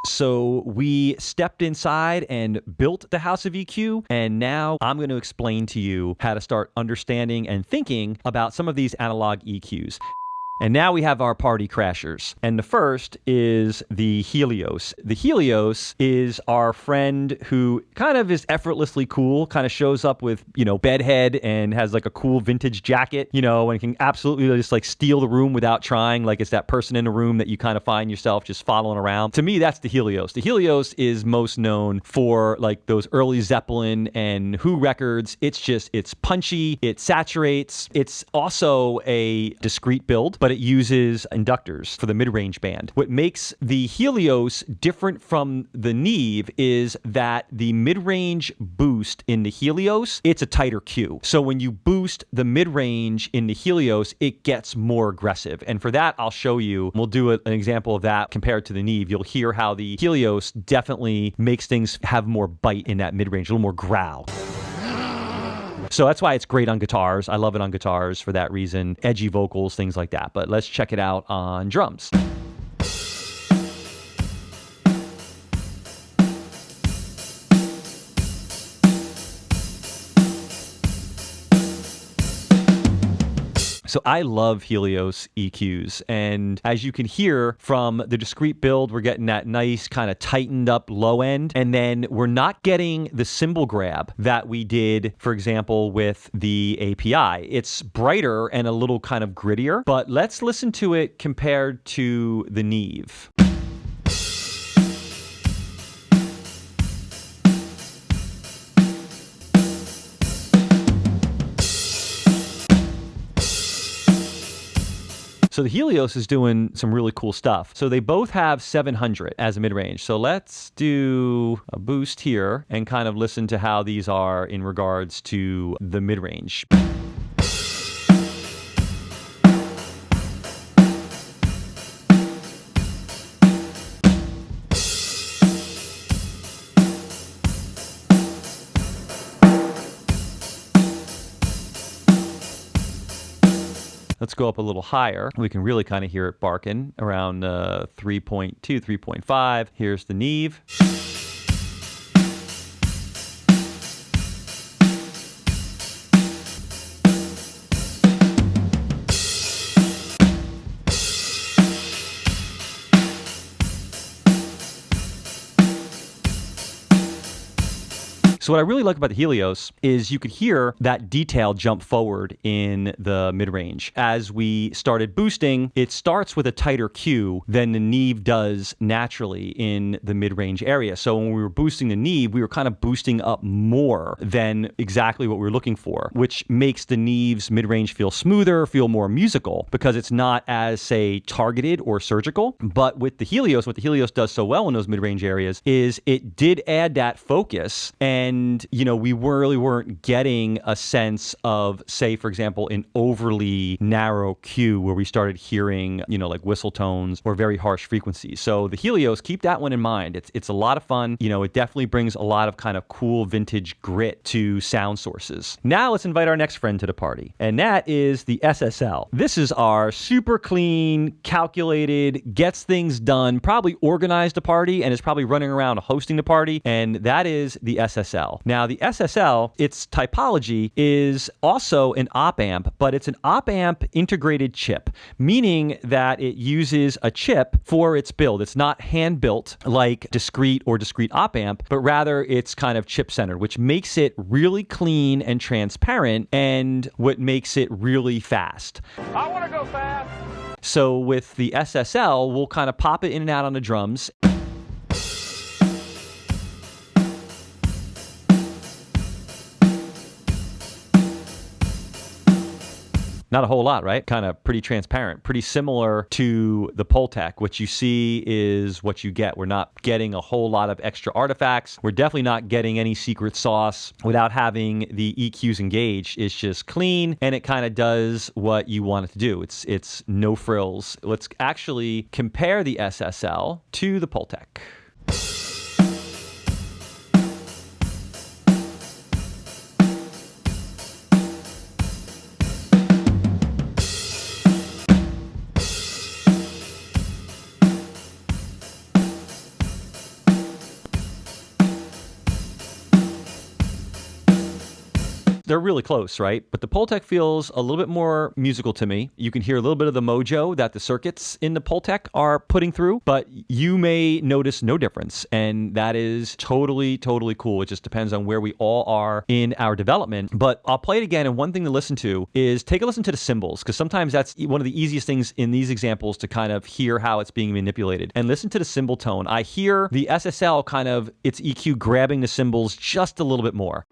So we stepped inside and built the House of EQ, and now I'm going to explain to you how to start understanding and thinking about some of these analog EQs. And now we have our party crashers. And the first is the Helios. The Helios is our friend who kind of is effortlessly cool, kind of shows up with, bedhead and has like a cool vintage jacket, and can absolutely just like steal the room without trying. Like it's that person in the room that you kind of find yourself just following around. To me, that's the Helios. The Helios is most known for like those early Zeppelin and Who records. It's punchy, it saturates. It's also a discrete build, but it uses inductors for the mid-range band. What makes the Helios different from the Neve is that the mid-range boost in the Helios, it's a tighter Q. So when you boost the mid-range in the Helios, it gets more aggressive. And for that, I'll show you, we'll do an example of that compared to the Neve. You'll hear how the Helios definitely makes things have more bite in that mid-range, a little more growl. So that's why it's great on guitars. I love it on guitars for that reason. Edgy vocals, things like that. But let's check it out on drums. So I love Helios EQs, and as you can hear from the discrete build, we're getting that nice kind of tightened up low end, and then we're not getting the cymbal grab that we did, for example, with the API. It's brighter and a little kind of grittier, but let's listen to it compared to the Neve. So the Helios is doing some really cool stuff. So they both have 700 as a mid-range. So let's do a boost here and kind of listen to how these are in regards to the mid-range. Let's go up a little higher. We can really kind of hear it barking around 3.2, 3.5. Here's the Neve. So what I really like about the Helios is you could hear that detail jump forward in the mid-range. As we started boosting, it starts with a tighter Q than the Neve does naturally in the mid-range area. So when we were boosting the Neve, we were kind of boosting up more than exactly what we were looking for, which makes the Neve's mid-range feel smoother, feel more musical, because it's not as, say, targeted or surgical. But with the Helios, what the Helios does so well in those mid-range areas is it did add that focus, and we really weren't getting a sense of, say, for example, an overly narrow Q where we started hearing, like whistle tones or very harsh frequencies. So the Helios, keep that one in mind. It's a lot of fun. It definitely brings a lot of kind of cool vintage grit to sound sources. Now let's invite our next friend to the party, and that is the SSL. This is our super clean, calculated, gets things done, probably organized a party, and is probably running around hosting the party, and that is the SSL. Now, the SSL, its typology is also an op-amp, but it's an op-amp integrated chip, meaning that it uses a chip for its build. It's not hand-built like discrete or discrete op-amp, but rather it's kind of chip-centered, which makes it really clean and transparent, and what makes it really fast. I want to go fast. So with the SSL, we'll kind of pop it in and out on the drums. Not a whole lot, right? Kind of pretty transparent, pretty similar to the Pultec. What you see is what you get. We're not getting a whole lot of extra artifacts. We're definitely not getting any secret sauce without having the EQs engaged. It's just clean, and it kind of does what you want it to do. It's no frills. Let's actually compare the SSL to the Pultec. they're really close, right? But the Pultec feels a little bit more musical to me. You can hear a little bit of the mojo that the circuits in the Pultec are putting through, but you may notice no difference. And that is totally, totally cool. It just depends on where we all are in our development. But I'll play it again. And one thing to listen to is take a listen to the cymbals, because sometimes that's one of the easiest things in these examples to kind of hear how it's being manipulated. And listen to the cymbal tone. I hear the SSL kind of its EQ grabbing the cymbals just a little bit more.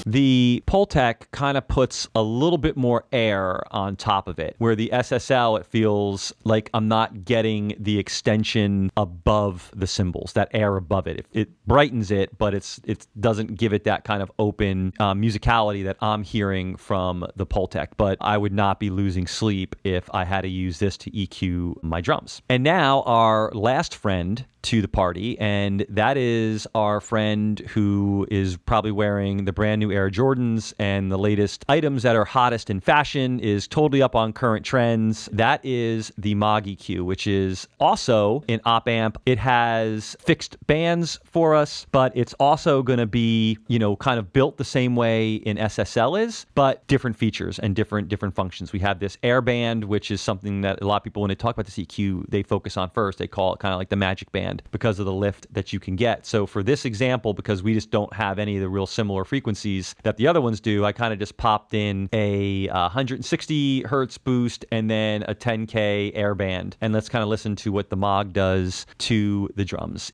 The Pultec kind of puts a little bit more air on top of it, where the SSL, it feels like I'm not getting the extension above the cymbals, that air above it. It brightens it, but it doesn't give it that kind of open musicality that I'm hearing from the Pultec. But I would not be losing sleep if I had to use this to EQ my drums. And now our last friend to the party, and that is our friend who is probably wearing the brand new Air Jordans and the latest items that are hottest in fashion, is totally up on current trends. That is the Maag EQ, which is also an op amp. It has fixed bands for us, but it's also going to be, kind of built the same way in SSL is, but different features and different functions. We have this air band, which is something that a lot of people, when they talk about this EQ, they focus on first. They call it kind of like the magic band because of the lift that you can get. So for this example, because we just don't have any of the real similar frequencies that the other ones do, I kind of just popped in a 160 hertz boost and then a 10K air band. And let's kind of listen to what the Maag does to the drums.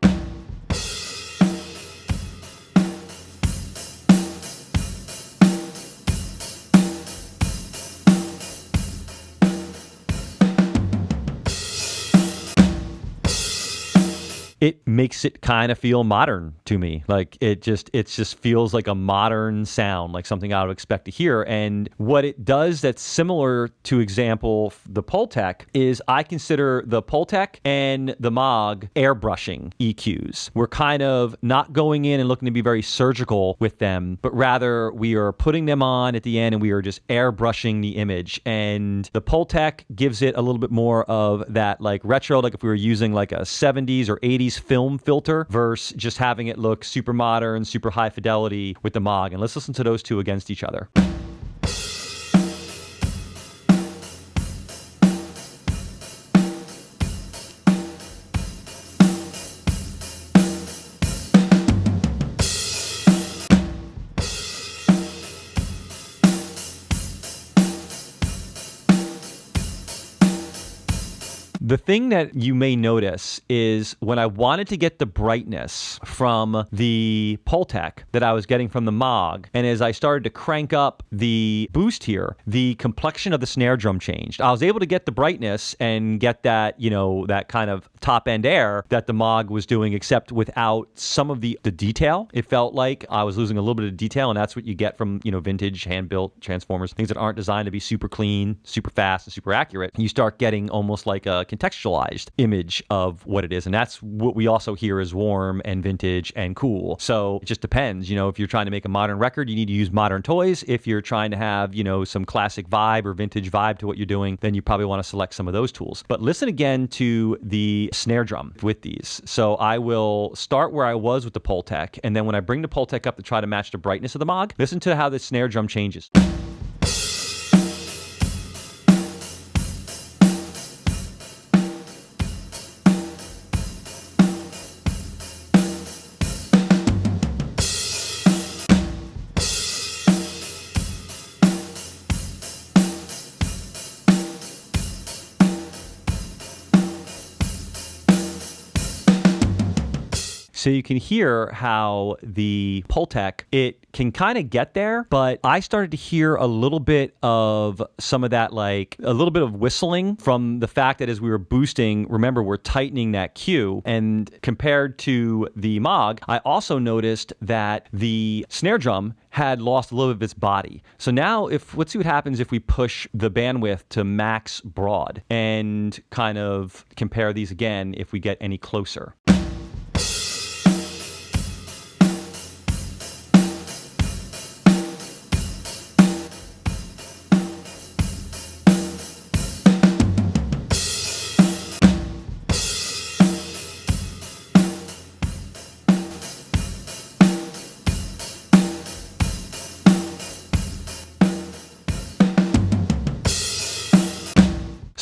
It makes it kind of feel modern to me. Like it just feels like a modern sound, like something I would expect to hear. And what it does that's similar to example the Pultec is I consider the Pultec and the Maag airbrushing EQs. We're kind of not going in and looking to be very surgical with them, but rather we are putting them on at the end and we are just airbrushing the image. And the Pultec gives it a little bit more of that like retro, like if we were using like a 70s or 80s film filter versus just having it look super modern, super high fidelity with the Maag. And let's listen to those two against each other. The thing that you may notice is when I wanted to get the brightness from the Pultec that I was getting from the Maag, and as I started to crank up the boost here, the complexion of the snare drum changed. I was able to get the brightness and get that, that kind of top end air that the Maag was doing, except without some of the detail. It felt like I was losing a little bit of detail, and that's what you get from, vintage hand-built transformers, things that aren't designed to be super clean, super fast, and super accurate. You start getting almost like a contextualized image of what it is. And that's what we also hear is warm and vintage and cool. So it just depends. If you're trying to make a modern record, you need to use modern toys. If you're trying to have, some classic vibe or vintage vibe to what you're doing, then you probably want to select some of those tools. But listen again to the snare drum with these. So I will start where I was with the Pultec. And then when I bring the Pultec up to try to match the brightness of the Maag, listen to how the snare drum changes. So you can hear how the Pultec, it can kind of get there, but I started to hear a little bit of some of that, like a little bit of whistling from the fact that as we were boosting, remember, we're tightening that Q. And compared to the Maag, I also noticed that the snare drum had lost a little bit of its body. So now let's see what happens if we push the bandwidth to max broad and kind of compare these again if we get any closer.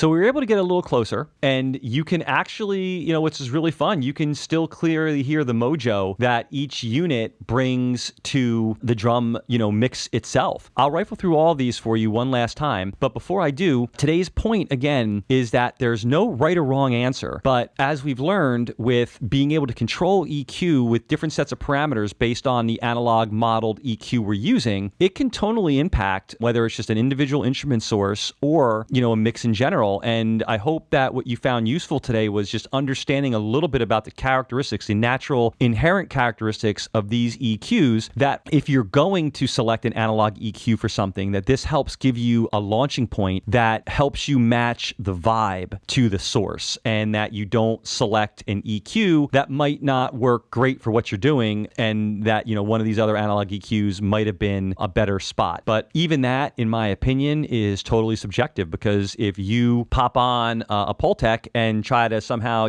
So we were able to get a little closer, and you can actually, which is really fun, you can still clearly hear the mojo that each unit brings to the drum, mix itself. I'll rifle through all these for you one last time, but before I do, today's point again is that there's no right or wrong answer, but as we've learned with being able to control EQ with different sets of parameters based on the analog modeled EQ we're using, it can tonally impact whether it's just an individual instrument source or, a mix in general. And I hope that what you found useful today was just understanding a little bit about the characteristics, the natural inherent characteristics of these EQs, that if you're going to select an analog EQ for something, that this helps give you a launching point that helps you match the vibe to the source, and that you don't select an EQ that might not work great for what you're doing, and that, one of these other analog EQs might have been a better spot. But even that, in my opinion, is totally subjective, because if you pop on a Pultec and try to somehow,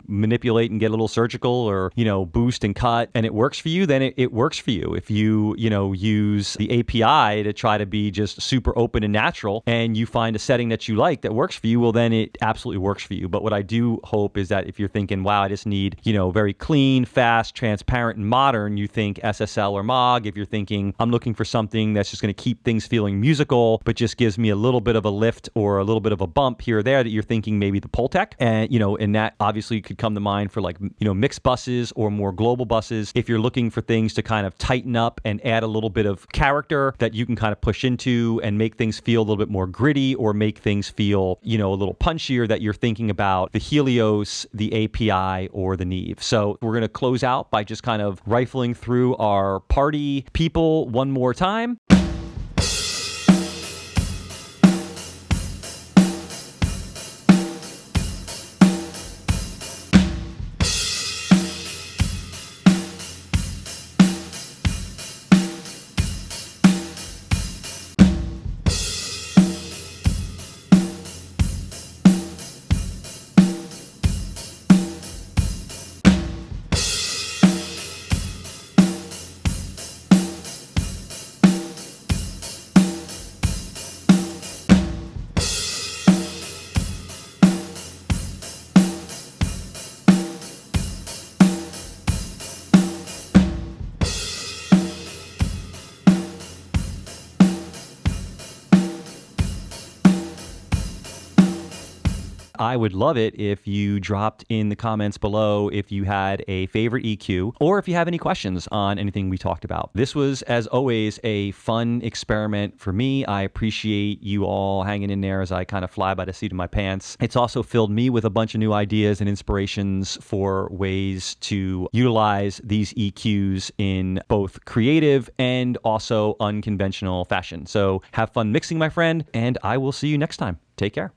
manipulate and get a little surgical or, boost and cut, and it works for you, then it works for you. If you, use the API to try to be just super open and natural, and you find a setting that you like that works for you, well, then it absolutely works for you. But what I do hope is that if you're thinking, wow, I just need, very clean, fast, transparent, and modern, you think SSL or Maag. If you're thinking, I'm looking for something that's just going to keep things feeling musical, but just gives me a little bit of a lift or a little bit of a bump here or there, that you're thinking maybe the Pultec. And, and that obviously could come to mind for mixed buses or more global buses. If you're looking for things to kind of tighten up and add a little bit of character that you can kind of push into and make things feel a little bit more gritty, or make things feel, a little punchier, that you're thinking about the Helios, the API, or the Neve. So we're going to close out by just kind of rifling through our party people one more time. I would love it if you dropped in the comments below if you had a favorite EQ, or if you have any questions on anything we talked about. This was, as always, a fun experiment for me. I appreciate you all hanging in there as I kind of fly by the seat of my pants. It's also filled me with a bunch of new ideas and inspirations for ways to utilize these EQs in both creative and also unconventional fashion. So have fun mixing, my friend, and I will see you next time. Take care.